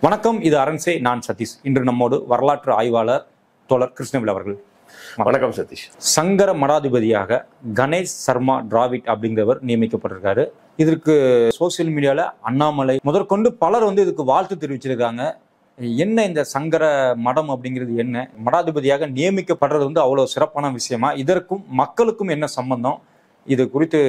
வணக்கம், இது அரண்சே. நான் சதீஷ். இன்று நம்மோடு வரலாற்று ஆய்வாளர் தோழர் கிருஷ்ணவேல் அவர்கள். வணக்கம் சதீஷ். சங்கர மடாதிபதியாக கணேஷ் சர்மா டிராவிட் அப்படிங்கிறவர் நியமிக்கப்பட்டிருக்காரு. இதற்கு சோசியல் மீடியால அண்ணாமலை முதற்கொண்டு பலர் இதுக்கு வாழ்த்து தெரிவிச்சிருக்காங்க. என்ன இந்த சங்கர மடம் அப்படிங்கிறது, என்ன மடாதிபதியாக நியமிக்கப்படுறது அவ்வளவு சிறப்பான விஷயமா? இதற்கும் மக்களுக்கும் என்ன சம்பந்தம்? இது குறித்து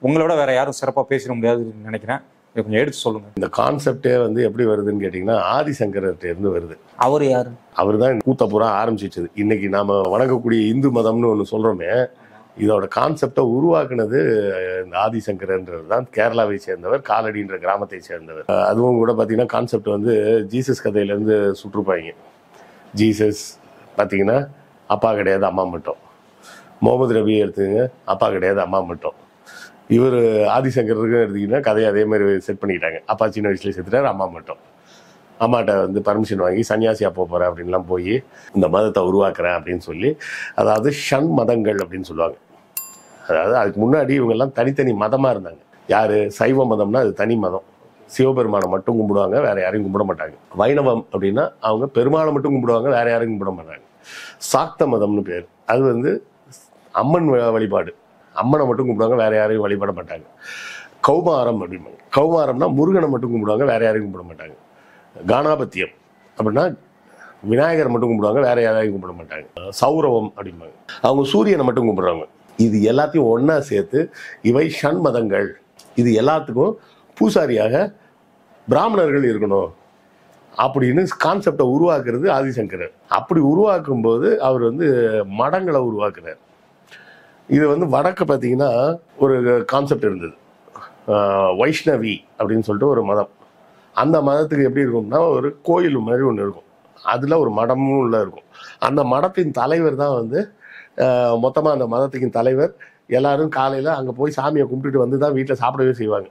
உங்களோட வேற யாரும் சிறப்பா பேசிட முடியாதுன்னு நினைக்கிறேன். கொஞ்சம் எடுத்து சொல்லுங்க. இந்த கான்செப்டே எப்படி வருதுன்னு கேட்டீங்கன்னா, ஆதிசங்கர்கிட்ட இருந்து வருது. அவர் யாரு? அவர் தான் கூத்தப்புறம் ஆரம்பிச்சிச்சது. இன்னைக்கு நாம வணங்கக்கூடிய இந்து மதம்னு ஒன்று சொல்றோமே, இதோட கான்செப்டை உருவாக்குனது இந்த ஆதிசங்கரன்றது தான். கேரளாவை சேர்ந்தவர், காலடின்ற கிராமத்தை சேர்ந்தவர். அதுவும் கூட பார்த்தீங்கன்னா கான்செப்ட் ஜீசஸ் கதையிலேருந்து சுற்றுப்பாங்க. ஜீசஸ் பார்த்தீங்கன்னா அப்பா கிடையாது அம்மா மட்டும். முகமது ரபியை எடுத்துங்க, அப்பா கிடையாது அம்மா மட்டும். இவர் ஆதிசங்கருக்கு எடுத்திங்கன்னா கதையை அதே மாதிரி செட் பண்ணிக்கிட்டாங்க. அப்பா சின்ன வயசுலேயே செத்துட்டார், அம்மா மட்டும். அம்மாட்ட பர்மிஷன் வாங்கி சன்னியாசியாக போகிறேன் அப்படின்லாம் போய் இந்த மதத்தை உருவாக்குறேன் அப்படின்னு சொல்லி, அதாவது ஷண் மதங்கள் அப்படின்னு சொல்லுவாங்க. அதாவது அதுக்கு முன்னாடி இவங்கெல்லாம் தனித்தனி மதமாக இருந்தாங்க. யார்? சைவ மதம்னா அது தனி மதம், சிவபெருமானை மட்டும் கும்பிடுவாங்க, வேற யாரையும் கும்பிட மாட்டாங்க. வைணவம் அப்படின்னா அவங்க பெருமாளை மட்டும் கும்பிடுவாங்க, வேற யாரையும் கும்பிட மாட்டாங்க. சாக்த மதம்னு பேர். அது அம்மன் வழிபாடு, அம்மனை மட்டும் கும்பிடுவாங்க, வேற யாரையும் வழிபட மாட்டாங்க. கௌமாரம் அப்படிம்பாங்க. கௌமாரம்னா முருகனை மட்டும் கும்பிடுவாங்க, வேற யாரையும் கும்பிட மாட்டாங்க. கானாபத்தியம் அப்படின்னா விநாயகரை மட்டும் கும்பிடுவாங்க, வேற யாரையும் கும்பிட மாட்டாங்க. சௌரவம் அப்படிம்பாங்க, அவங்க சூரியனை மட்டும் கும்பிடுறாங்க. இது எல்லாத்தையும் ஒன்னா சேர்த்து இவை ஷண் மதங்கள். இது எல்லாத்துக்கும் பூசாரியாக பிராமணர்கள் இருக்கணும் அப்படின்னு கான்செப்டை உருவாக்குறது ஆதிசங்கரர். அப்படி உருவாக்கும் போது அவர் மடங்களை உருவாக்குறார். இது வடக்கு பார்த்தீங்கன்னா ஒரு கான்செப்ட் இருந்தது, வைஷ்ணவி அப்படின்னு சொல்லிட்டு ஒரு மதம். அந்த மதத்துக்கு எப்படி இருக்கும்னா ஒரு கோயில் மாதிரி ஒன்று இருக்கும், அதில் ஒரு மடமும் உள்ள இருக்கும். அந்த மடத்தின் தலைவர் தான் மொத்தமாக அந்த மதத்துக்கு தலைவர். எல்லாரும் காலையில் அங்கே போய் சாமியை கும்பிட்டுட்டு தான் வீட்டில் சாப்பிடவே செய்வாங்க.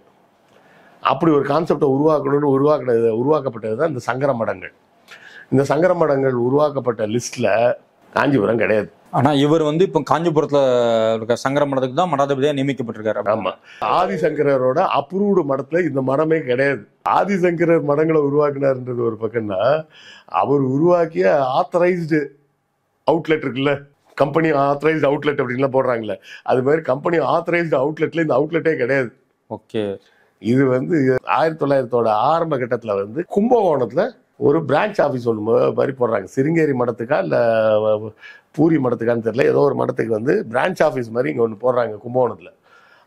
அப்படி ஒரு கான்செப்டை உருவாக்கணும்னு உருவாக்கப்பட்டது தான் இந்த சங்கர மடங்கள். இந்த சங்கர மடங்கள் உருவாக்கப்பட்ட லிஸ்ட்டில் காஞ்சிபுரம் கிடையாது. ஆனா இவர் இப்ப காஞ்சிபுரத்துல இருக்க சங்கர மடத்துக்கு தான் மடாதிபதியா நியமிக்கப்பட்டிருக்காரு. ஆமா, ஆதிசங்கரோட அப்ரூவ்டு மடத்துல இந்த மடமே கிடையாது. ஆதிசங்கரர் மடங்களை உருவாக்குனார்ன்றது ஒரு பக்கம்னா, அவர் உருவாக்கிய ஆத்தரைஸ்டு அவுட்லெட் இருக்குல்ல, கம்பெனி ஆத்தரைஸ்டு அவுட்லெட் அப்படின்லாம் போடுறாங்களே, அது மாதிரி கம்பெனி ஆத்தரைஸ்டு அவுட்லெட்ல இந்த அவுட்லெட்டே கிடையாது. ஓகே. இது 1900 ஆரம்ப கட்டத்துல கும்பகோணத்துல ஒரு பிரான்ச் ஆஃபீஸ் ஒன்று மாதிரி போடுறாங்க. சிருங்கேரி மடத்துக்கா இல்லை பூரி மடத்துக்கான்னு தெரியல, ஏதோ ஒரு மடத்துக்கு பிரான்ச் ஆஃபீஸ் மாதிரி இங்கே ஒன்று போடுறாங்க கும்பகோணத்தில்.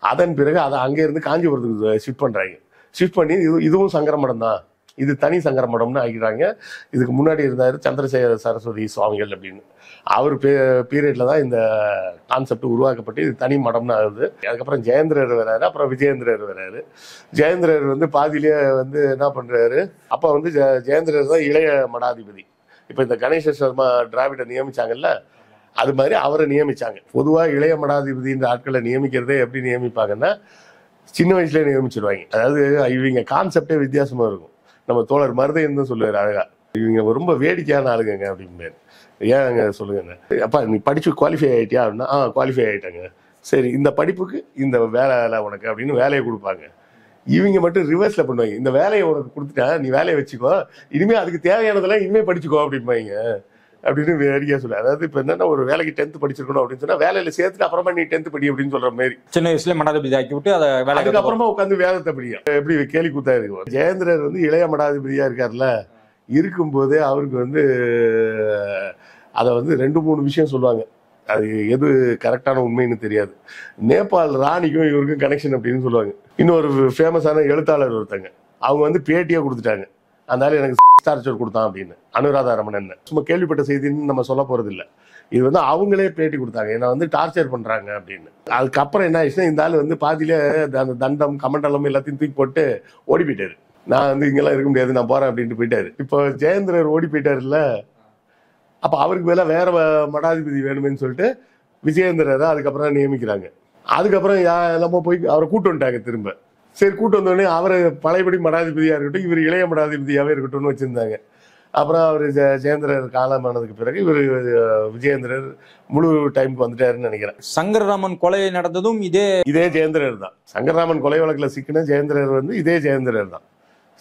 அதன் பிறகு அதை அங்கேருந்து காஞ்சிபுரத்துக்கு ஷிஃப்ட் பண்ணுறாங்க. ஷிஃப்ட் பண்ணி இதுவும் சங்கர மடம் தான், இது தனி சங்கர மடம்னு ஆகிக்கிறாங்க. இதுக்கு முன்னாடி இருந்தார் சந்திரசேகர சரஸ்வதி சுவாமிகள் அப்படின்னு. அவர் பீரியட்ல தான் இந்த கான்செப்ட் உருவாக்கப்பட்டு இது தனி மடம்னு ஆகுது. அதுக்கப்புறம் ஜெயேந்திரர் வராரு, அப்புறம் விஜயேந்திரர் வராரு. ஜெயேந்திரர் பாதியிலே என்ன பண்றாரு, அப்போ ஜெயேந்திரர் தான் இளைய மடாதிபதி. இப்போ இந்த கணேஷ சர்மா டிராவிட நியமிச்சாங்கல்ல, அது மாதிரி அவரை நியமிச்சாங்க. பொதுவாக இளைய மடாதிபதின்ற ஆட்களை நியமிக்கிறதே எப்படி நியமிப்பாங்கன்னா, சின்ன வயசுலேயே நியமிச்சிருவாங்க. அதாவது இவங்க கான்செப்டே வித்தியாசமா இருக்கும். நம்ம தோழர் மருதையன் தான் சொல்லுவார் அழகா, இவங்க ரொம்ப வேடிக்கையான ஆளுங்க அப்படிம்பாரு. ஏங்க சொல்லுங்க, அப்பா நீ படிச்சு குவாலிஃபை ஆகிட்டியா அப்படின்னா, குவாலிஃபை ஆகிட்டாங்க, சரி இந்த படிப்புக்கு இந்த வேலை உனக்கு அப்படின்னு வேலையை கொடுப்பாங்க. இவங்க மட்டும் ரிவர்ஸ்ல பண்ணுவாங்க, இந்த வேலையை உனக்கு கொடுத்துட்டேன், நீ வேலையை வச்சுக்கோ, இனிமே அதுக்கு தேவையானதெல்லாம் இனிமே படிச்சுக்கோ அப்படிம்பாங்க அப்படின்னு வேடிக்கையா சொல்ல. அதாவது இப்போ என்னன்னா, ஒரு வேலைக்கு 10th படிச்சிருக்கணும் அப்படின்னு சொன்னா வேலையில சேர்த்துட்டு அப்புறமா நீ 10th படி அப்படின்னு சொல்ற மாதிரி. சின்ன வயசுல மடாதிபதி ஆக்கி விட்டு அதை அதுக்கு அப்புறமா உட்காந்து வேதத்தை படியா, எப்படி கேலி கூத்தா இருக்கு. ஜெயேந்திரர் இளைய மடாதிபதியா இருக்காருல்ல, இருக்கும்போதே அவருக்கு அதை 2-3 விஷயம் சொல்லுவாங்க. அது எது கரெக்டான உண்மைன்னு தெரியாது. நேபாள் ராணிக்கும் இவருக்கும் கனெக்ஷன் அப்படின்னு சொல்லுவாங்க. இன்னொரு ஃபேமஸான எழுத்தாளர் ஒருத்தங்க, அவங்க பேட்டியா கொடுத்துட்டாங்க, அதனால எனக்கு டார்ச்சர் கொடுத்தான் அப்படின்னு. அனுராதா ரமணன். சும்மா கேள்விப்பட்ட செய்தின்னு நம்ம சொல்ல போறது இல்லை, இது அவங்களே பேட்டி கொடுத்தாங்க, என்ன டார்ச்சர் பண்றாங்க அப்படின்னு. அதுக்கப்புறம் என்ன ஆயிடுச்சுன்னா, இந்த ஆள் பாதியிலே அந்த தண்டம் கமண்டலம் எல்லாத்தையும் தூக்கி போட்டு ஓடி போயிட்டாரு. நான் இங்கெல்லாம் இருக்க முடியாது, நான் போறேன் அப்படின்ட்டு போயிட்டாரு. இப்போ ஜெயேந்திரர் ஓடி போயிட்டாருல்ல, அப்ப அவருக்கு மேல வேற மடாதிபதி வேணுமேன்னு சொல்லிட்டு விஜயேந்திரரை அதுக்கப்புறம் நியமிக்கிறாங்க. அதுக்கப்புறம் நம்ம போய் அவரை கூட்டு வந்துட்டாங்க திரும்ப. சரி, கூட்டு வந்தோடனே அவரை பழையபடி மடாதிபதியா இருக்கட்டும், இவர் இளைய மடாதிபதியாவே இருக்கட்டும்னு வச்சிருந்தாங்க. அப்புறம் அவர் ஜெயேந்திரர் காலமானதுக்கு பிறகு இவர் விஜயேந்திரர் முழு டைமுக்கு வந்துட்டாருன்னு நினைக்கிறேன். சங்கரராமன் கொலை நடந்ததும் இதே ஜெயேந்திரர் தான். சங்கரராமன் கொலை வழக்குல சிக்கின ஜெயேந்திரர் இதே ஜெயேந்திரர் தான்.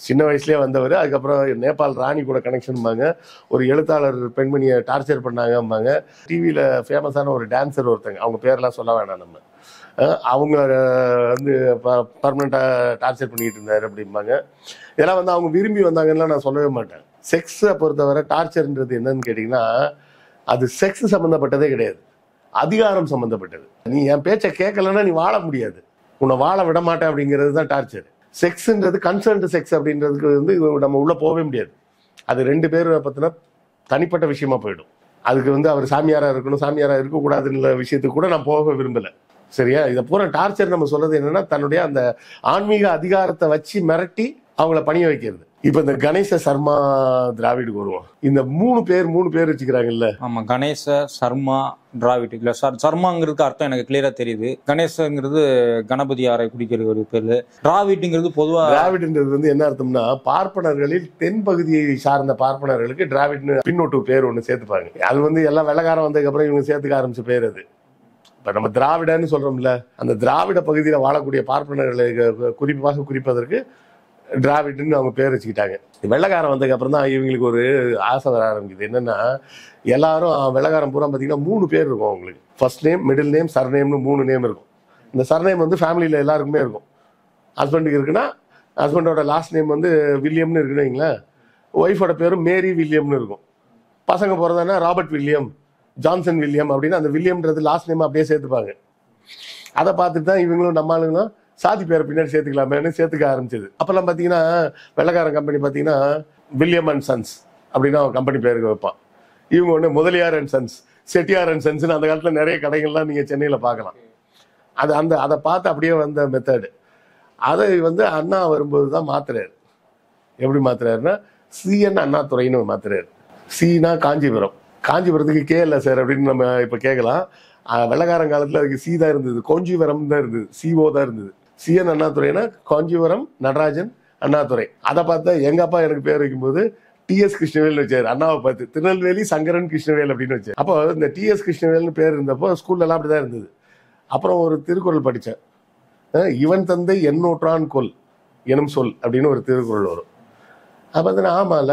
சின்ன வயசுலேயே வந்தவர். அதுக்கப்புறம் நேபாள் ராணி கூட கனெக்ஷன்பாங்க. ஒரு எழுத்தாளர் பெண்மணியை டார்ச்சர் பண்ணாங்கம்பாங்க. டிவியில் ஃபேமஸான ஒரு டான்ஸர் ஒருத்தங்க, அவங்க பேரெல்லாம் சொல்ல வேணாம் நம்ம, அவங்க வந்து பர்மனெண்ட்டாக டார்ச்சர் பண்ணிட்டு இருந்தார் அப்படிம்பாங்க. இதெல்லாம் வந்து அவங்க விரும்பி வந்தாங்கன்னு நான் சொல்லவே மாட்டேன். செக்ஸை பொறுத்தவரை டார்ச்சர்ன்றது என்னன்னு கேட்டிங்கன்னா, அது செக்ஸ் சம்மந்தப்பட்டதே கிடையாது, அதிகாரம் சம்மந்தப்பட்டது. நீ என் பேச்சை கேட்கலன்னா நீ வாழ முடியாது, உன்னை வாழ விட மாட்டேன் அப்படிங்கிறது தான் டார்ச்சர். செக்ஸுன்றது கன்சர்ன்டு செக்ஸ் அப்படின்றதுக்கு வந்து நம்ம உள்ளே போகவே முடியாது. அது 2 பேர் பற்றின தனிப்பட்ட விஷயமா போயிடும். அதுக்கு வந்து அவர் சாமியாராக இருக்கணும், சாமியாராக இருக்கக்கூடாதுன்ற விஷயத்துக்கு கூட நான் போக விரும்பலை. சரியா? இதை பூரா டார்ச்சர் நம்ம சொல்றது என்னன்னா, தன்னுடைய அந்த ஆன்மீக அதிகாரத்தை வச்சு மிரட்டி அவங்கள பணிய வைக்கிறது. இப்ப இந்த கணேச சர்மா திராவிடுக்கு வருவோம். இந்த 3 பேர் வச்சுக்கிறாங்கல்ல. ஆமா, கணேச சர்மா டிராவிட். இல்ல சர்மாங்கிறதுக்கு அர்த்தம் எனக்கு கிளியரா தெரியுது. கணேசங்கிறது கணபதி ஆரை குடிக்கிற ஒரு பேரு. டிராவிட்ங்கிறது பொதுவா டிராவிட்ன்றது வந்து என்ன அர்த்தம்னா, பார்ப்பனர்களில் தென்பகுதியை சார்ந்த பார்ப்பனர்களுக்கு டிராவிட்னு பின்னோட்டு பேர் ஒண்ணு சேர்த்துப்பாங்க. அது வந்து எல்லாம் வெள்ளக்காரன் வந்ததுக்கு அப்புறம் இவங்க சேர்த்துக்க ஆரம்பிச்ச பேர் அது. இப்ப நம்ம திராவிடன்னு சொல்றோம்ல, அந்த திராவிட பகுதியில் வாழக்கூடிய பார்ப்பனர்களை குறிப்பாக குறிப்பதற்கு டிராவிட்னு அவங்க பேர் வச்சுக்கிட்டாங்க. வெள்ளக்காரன் வந்ததுக்கு அப்புறம் தான் இவங்களுக்கு ஒரு ஆசை வர ஆரம்பிக்குது. என்னன்னா, எல்லாரும் வெள்ளக்காரன் பூரா பார்த்தீங்கன்னா 3 பேர் இருக்கும் அவங்களுக்கு. ஃபர்ஸ்ட் நேம், மிடில் நேம், சர்நேம்னு 3 நேம் இருக்கும். இந்த சர்நேம் வந்து ஃபேமிலியில் எல்லாருக்குமே இருக்கும். ஹஸ்பண்டுக்கு இருக்குன்னா ஹஸ்பண்டோட லாஸ்ட் நேம் வந்து வில்லியம்னு இருக்குன்னு வைங்களேன். ஒய்ஃபோட பேரும் மேரி வில்லியம்னு இருக்கும். பசங்க போகிறதுனா ராபர்ட் வில்லியம், ஜான்சன் வில்லியம் அப்படின்னு அந்த வில்லியம்ன்றது லாஸ்ட் நேம் அப்படியே சேர்த்துப்பாங்க. அதை பார்த்துட்டு தான் இவங்களும் நம்ம ஆளுங்களும் சாதி பேரை பின்னாடி சேர்த்துக்கலாமேன்னு சேர்த்துக்க ஆரம்பிச்சது. அப்பெல்லாம் பார்த்தீங்கன்னா வெள்ளக்காரன் கம்பெனி பார்த்தீங்கன்னா வில்லியம் அண்ட் சன்ஸ் அப்படின்னு அவன் கம்பெனி பேருக்கு வைப்பான். இவங்க ஒன்று Mudaliar and sons, Chettiar and சன்ஸ்ன்னு அந்த காலத்தில் நிறைய கடைகள்லாம் நீங்கள் சென்னையில் பார்க்கலாம். அதை பார்த்து அப்படியே வந்த மெத்தடு. அதை வந்து அண்ணா வரும்போது தான் மாத்துறாரு. எப்படி மாத்துறாருன்னா, சிஎன் அண்ணாதுரைன்னு மாத்துறாரு. சீனா காஞ்சிபுரம், காஞ்சிபுரத்துக்கு கே இல்லை சார் அப்படின்னு நம்ம இப்போ கேட்கலாம். வெள்ளக்காரன் காலத்தில் அதுக்கு சி தான் இருந்தது, காஞ்சிபுரம் தான் இருந்தது, சிஓ தான் இருந்தது. சிஎன் அண்ணாதுரைனா காஞ்சிபுரம் நடராஜன் அண்ணாதுரை. அதை பார்த்தா எங்க அப்பா எனக்கு பேர் வைக்கும்போது டிஎஸ் கிருஷ்ணவேல் வச்சாரு. அண்ணாவை பார்த்து திருநெல்வேலி சங்கரன் கிருஷ்ணவேல் அப்படின்னு வச்சார். அப்போ இந்த டிஎஸ் கிருஷ்ணவேல்னு பேர் இருந்தப்போ ஸ்கூல்லலாம் அப்படிதான் இருந்தது. அப்புறம் ஒரு திருக்குறள் படித்தேன், இவன் தந்தை எண்ணூற்றான் கொல் எனும் சொல் அப்படின்னு ஒரு திருக்குறள் வரும். அப்போ வந்து ஆமால,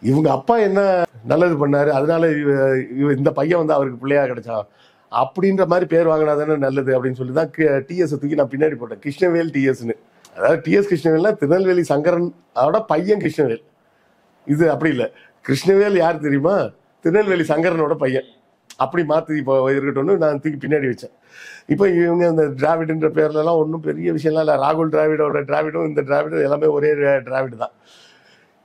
இவங்க அப்பா என்ன நல்லது பண்ணாரு, அதனால இந்த பையன் வந்து அவருக்கு பிள்ளையா கிடைச்சான் அப்படின்ற மாதிரி பேர் வாங்கினா தானே நல்லது அப்படின்னு சொல்லி தான் டிஎஸ் தூக்கி நான் பின்னாடி போட்டேன், கிருஷ்ணவேல் டிஎஸ்ன்னு. அதாவது டிஎஸ் கிருஷ்ணவேல்னா திருநெல்வேலி சங்கரன் அதோட பையன் கிருஷ்ணவேல். இது அப்படி இல்லை, கிருஷ்ணவேல் யார் தெரியுமா, திருநெல்வேலி சங்கரனோட பையன். அப்படி மாற்றி இப்போ இருக்கட்டும்னு நான் தூக்கி பின்னாடி வச்சேன். இப்போ இவங்க இந்த டிராவிடுன்ற பேர்லாம் ஒன்றும் பெரிய விஷயம்லாம் இல்லை. ராகுல் டிராவிடோட டிராவிடும் இந்த டிராவிடும் எல்லாமே ஒரே டிராவிடு தான்.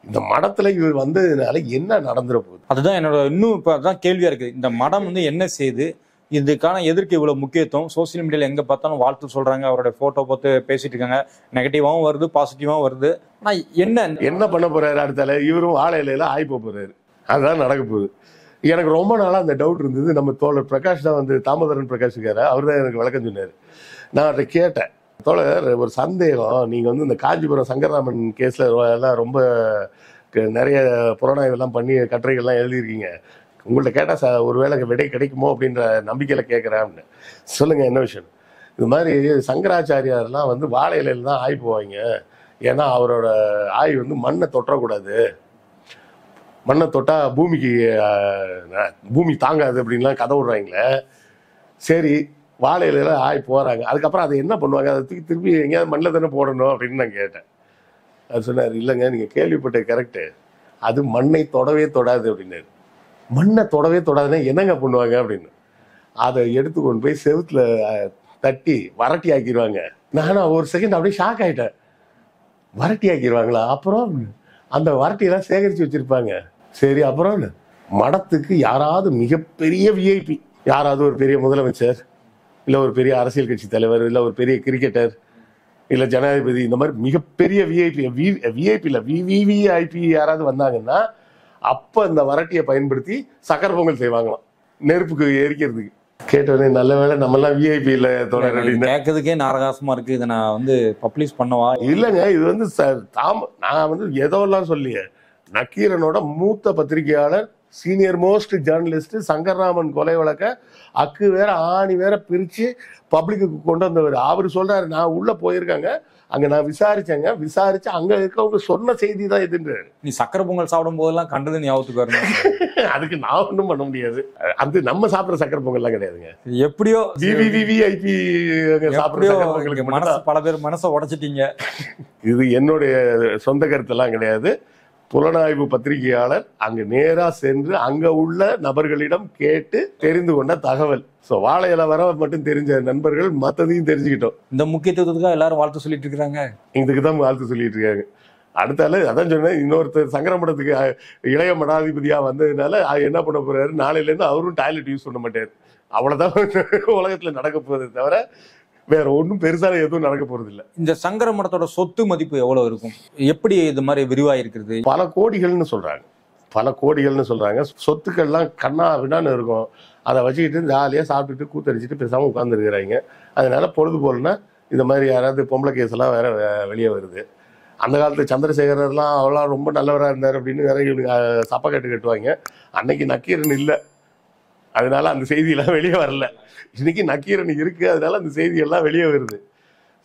இந்த மடத்துல இவர் வந்ததுனால என்ன நடந்துற போகுது, அதுதான் என்னோட இன்னும் இப்போ அதான் கேள்வியா இருக்குது. இந்த மடம் வந்து என்ன செய்யுது, இதுக்கான எதற்கு இவ்வளவு முக்கியத்துவம்? சோசியல் மீடியால எங்க பார்த்தாலும் வாழ்த்து சொல்றாங்க, அவரோட போட்டோ பார்த்து பேசிட்டு இருக்காங்க, நெகட்டிவாவும் வருது பாசிட்டிவாவும் வருது. ஆனா என்ன பண்ண போறாரு அடுத்தால? இவரும் வாழை இலையில ஆய் போறாரு. அதுதான் நடக்க போகுது. எனக்கு ரொம்ப நாளா அந்த டவுட் இருந்தது. நம்ம தோழர் பிரகாஷ் தான் வந்து, தாமோதரன் பிரகாஷ் இருக்காரு, அவர் தான் எனக்கு விளக்கம் சொன்னாரு. நான் அவர்கிட்ட கேட்டேன், தோழர் ஒரு சந்தேகம், நீங்க வந்து இந்த காஞ்சிபுரம் சங்கரராமன் கேஸ்ல எல்லாம் ரொம்ப நிறைய புலனாய்வெல்லாம் பண்ணி கட்டுரைகள்லாம் எழுதியிருக்கீங்க, உங்கள்ட்ட கேட்டால் ஒருவேளை விடை கிடைக்குமோ அப்படின்ற நம்பிக்கையில் கேட்குறேன். சொல்லுங்க என்ன விஷயம்? இது மாதிரி சங்கராச்சாரியாரெல்லாம் வந்து வாழை இலையில தான் ஆய் போவாங்க, ஏன்னா அவரோட ஆய் வந்து மண்ணை தொட்டக்கூடாது, மண்ணை தொட்டா பூமி தாங்காது அப்படின்லாம் கதை விடுறாங்களே. சரி, வாழை இலையில ஆய் போகிறாங்க, அதுக்கப்புறம் அதை என்ன பண்ணுவாங்க, அதை தூக்கி திருப்பி எங்கேயாவது மண்ணில் தானே போடணும் அப்படின்னு நான் கேட்டேன். அது சொன்னார், இல்லைங்க நீங்கள் கேள்விப்பட்ட கரெக்டு, அது மண்ணை தொடவே தொடாது அப்படின்னாரு. மண்ணை தொடவே தொடாதுன்னா என்னங்க பண்ணுவாங்க அப்படின்னு. அதை எடுத்து கொண்டு போய் செவுத்துல தட்டி வரட்டி ஆக்கிடுவாங்க. நானும் ஒரு செகண்ட் அப்படியே ஷாக் ஆகிட்டேன். வரட்டி ஆக்கிடுவாங்களா? அப்புறம் அந்த வரட்டியெல்லாம் சேகரித்து வச்சுருப்பாங்க. சரி, அப்புறம் மடத்துக்கு யாராவது மிகப்பெரிய விஐபி, யாராவது ஒரு பெரிய முதலமைச்சர், இல்லை ஒரு பெரிய அரசியல் கட்சி தலைவர், இல்லை ஒரு பெரிய கிரிக்கெட்டர், இல்லை ஜனாதிபதி, இந்த மாதிரி மிகப்பெரிய விஐபி, விஐபி இல்லை விவிவிஐபி யாராவது வந்தாங்கன்னா அப்போ இந்த வரட்டியை பயன்படுத்தி சக்கரை பொங்கல் செய்வாங்களாம், நெருப்புக்கு எரிக்கிறதுக்கு. கேட்டவனே நல்ல வேலை நம்மெல்லாம் விஐபி இல்லை தொடர் அப்படின்னு. கேட்கறதுக்கே நாரகாசமா இருக்கு. இதை நான் வந்து பப்ளிஷ் பண்ணவா? இல்லைங்க, இது வந்து நான் வந்து ஏதோ எல்லாம் சொல்லியே, நக்கீரனோட மூத்த பத்திரிகையாளர் சீனியர் மோஸ்ட் ஜேர்னலிஸ்ட் சங்கர்ராமன் கொலை வழக்க அக்கு வேற ஆணி வேற பிரிச்சு பப்ளிக்கு கொண்டு வந்தவர். அவர் சொல்றாரு, நான் உள்ள போயிருக்காங்க, அங்க நான் விசாரிச்சேங்க, விசாரிச்சு அங்க இருக்கவங்க சொன்ன செய்தி தான் இதுன்றாரு. நீ சக்கரை பொங்கல் சாப்பிடும் போதெல்லாம் கண்டது ஞாபகத்துக்கு வரணும். அதுக்கு நான் ஒன்றும் பண்ண முடியாது. அது நம்ம சாப்பிட்ற சக்கரை பொங்கல்லாம் கிடையாதுங்க. எப்படியோ விவிவிஐபி சாப்பிட்ற சக்கரை பொங்கலுக்கு மனசு பல பேர் மனசை உடைச்சிட்டீங்க. இது என்னுடைய சொந்த கருத்தெல்லாம் கிடையாது. புலனாய்வு பத்திரிகையாளர் அங்க நேரா சென்று அங்க உள்ள நபர்களிடம் கேட்டு தெரிந்து கொண்ட தகவல். ஸோ வாழை இலை வர மட்டும் தெரிஞ்ச நண்பர்கள் மற்றதையும் தெரிஞ்சுக்கிட்டோம். இந்த முக்கியத்துவத்துக்காக எல்லாரும் வாழ்த்து சொல்லிட்டு இருக்கிறாங்க. இதுக்கு தான் வாழ்த்து சொல்லிட்டு இருக்காங்க. அடுத்தால அதான் சொன்னேன், இன்னொருத்தர் சங்கரமடத்துக்கு இளைய மடாதிபதியா வந்ததுனால என்ன பண்ண போறாரு, நாளையில இருந்து அவரும் டாய்லெட் யூஸ் பண்ண மாட்டாரு. அவ்வளவுதான் உலகத்துல நடக்க போகுது தவிர வேற ஒன்றும் பெருசாக எதுவும் நடக்க போறது இல்லை. இந்த சங்கர மடத்தோட சொத்து மதிப்பு எவ்வளவு இருக்கும், எப்படி இது மாதிரி விரிவாயிருக்கிறது? பல கோடிகள்னு சொல்றாங்க, பல கோடிகள்னு சொல்றாங்க. சொத்துக்கள்லாம் கண்ணா விடான்னு இருக்கும். அதை வச்சுக்கிட்டு ஜாலியாக சாப்பிட்டுட்டு கூத்தடிச்சிட்டு பேசாமல் உட்காந்துருக்கிறாங்க. அதனால பொழுது போலன்னா இந்த மாதிரி யாராவது பொம்பளை கேஸ் எல்லாம் வேற வெளியே வருது. அந்த காலத்து சந்திரசேகரெல்லாம் அவெல்லாம் ரொம்ப நல்லவராக இருந்தார் அப்படின்னு நிறைய சப்பக்கட்டு கட்டுவாங்க. அன்னைக்கு நக்கீரன் இல்லை, அதனால அந்த செய்தியெல்லாம் வெளியே வரல. இன்னைக்கு நக்கீரன் இருக்கு, அதனால அந்த செய்தியெல்லாம் வெளியே வருது.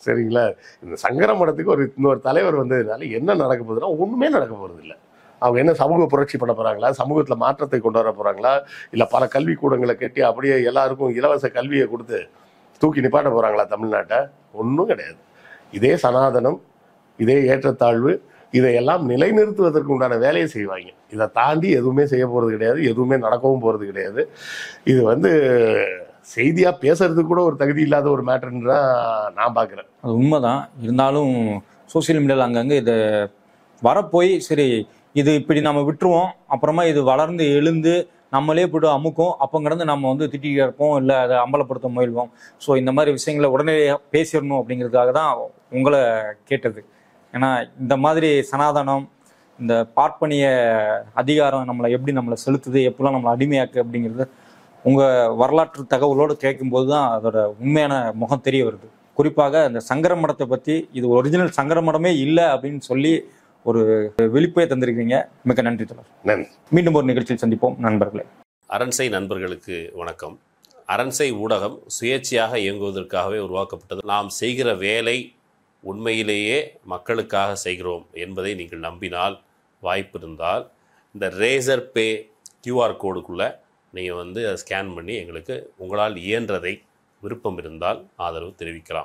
சரிங்களா? இந்த சங்கர மடத்துக்கு இன்னொரு தலைவர் வந்ததுனால என்ன நடக்க போகுதுன்னா ஒண்ணுமே நடக்க போறது இல்லை. அவங்க என்ன சமூக புரட்சி பண்ண போறாங்களா, சமூகத்துல மாற்றத்தை கொண்டு வர போறாங்களா, இல்ல பல கல்வி கூடங்களை கட்டி அப்படியே எல்லாருக்கும் இலவச கல்வியை கொடுத்து தூக்கி நிப்பாட்ட போறாங்களா தமிழ்நாட்டை? ஒன்றும் கிடையாது. இதே சனாதனம், இதே ஏற்றத்தாழ்வு, இதையெல்லாம் நிலைநிறுத்துவதற்கு உண்டான வேலையை செய்வாங்க. இதை தாண்டி எதுவுமே செய்ய போறது கிடையாது, எதுவுமே நடக்கவும் போறது கிடையாது. இது செய்தியா பேசுறதுக்கு கூட ஒரு தகுதி இல்லாத ஒரு மேட்டர்ன்னு தான் நான் பார்க்குறேன். அது உண்மைதான். இருந்தாலும் சோசியல் மீடியாவில் அங்கங்கே இதை வரப்போய் சரி இது இப்படி நம்ம விட்டுருவோம், அப்புறமா இது வளர்ந்து எழுந்து நம்மளே போய்ட்டு அமுக்கும், அப்போ கிடந்து நம்ம திட்டிகிட்டு இருப்போம், இல்லை அதை அம்பலப்படுத்த முயல்வோம். ஸோ இந்த மாதிரி விஷயங்களை உடனே பேசிடணும் அப்படிங்கிறதுக்காக தான் உங்களை கேட்டது. ஏன்னா இந்த மாதிரி சனாதனம், இந்த பார்ப்பனிய அதிகாரம் நம்மளை செலுத்துது, எப்படிலாம் நம்மளை அடிமையாக்கு அப்படிங்கிறது உங்கள் வரலாற்று தகவலோடு கேட்கும்போது தான் அதோட உண்மையான முகம் தெரிய வருது. குறிப்பாக இந்த சங்கர மடத்தை பற்றி இது ஒரிஜினல் சங்கர மடமே இல்லை அப்படின்னு சொல்லி ஒரு விழிப்பை தந்திருக்கீங்க. மிக்க நன்றி தொடர். நன்றி. மீண்டும் ஒரு நிகழ்ச்சியில் சந்திப்போம் நண்பர்களே. அரண்சை நண்பர்களுக்கு வணக்கம். அரண்சை ஊடகம் சுயேட்சையாக இயங்குவதற்காகவே உருவாக்கப்பட்டது. நாம் செய்கிற வேலை உண்மையிலேயே மக்களுக்காக செய்கிறோம் என்பதை நீங்கள் நம்பினால், வாய்ப்பு இருந்தால் இந்த ரேசர் பே கியூஆர் கோடுக்குள்ளே நீங்கள் அதை ஸ்கேன் பண்ணி எங்களுக்கு உங்களால் இயன்றதை விருப்பம் இருந்தால் ஆதரவு தெரிவிக்கலாம்.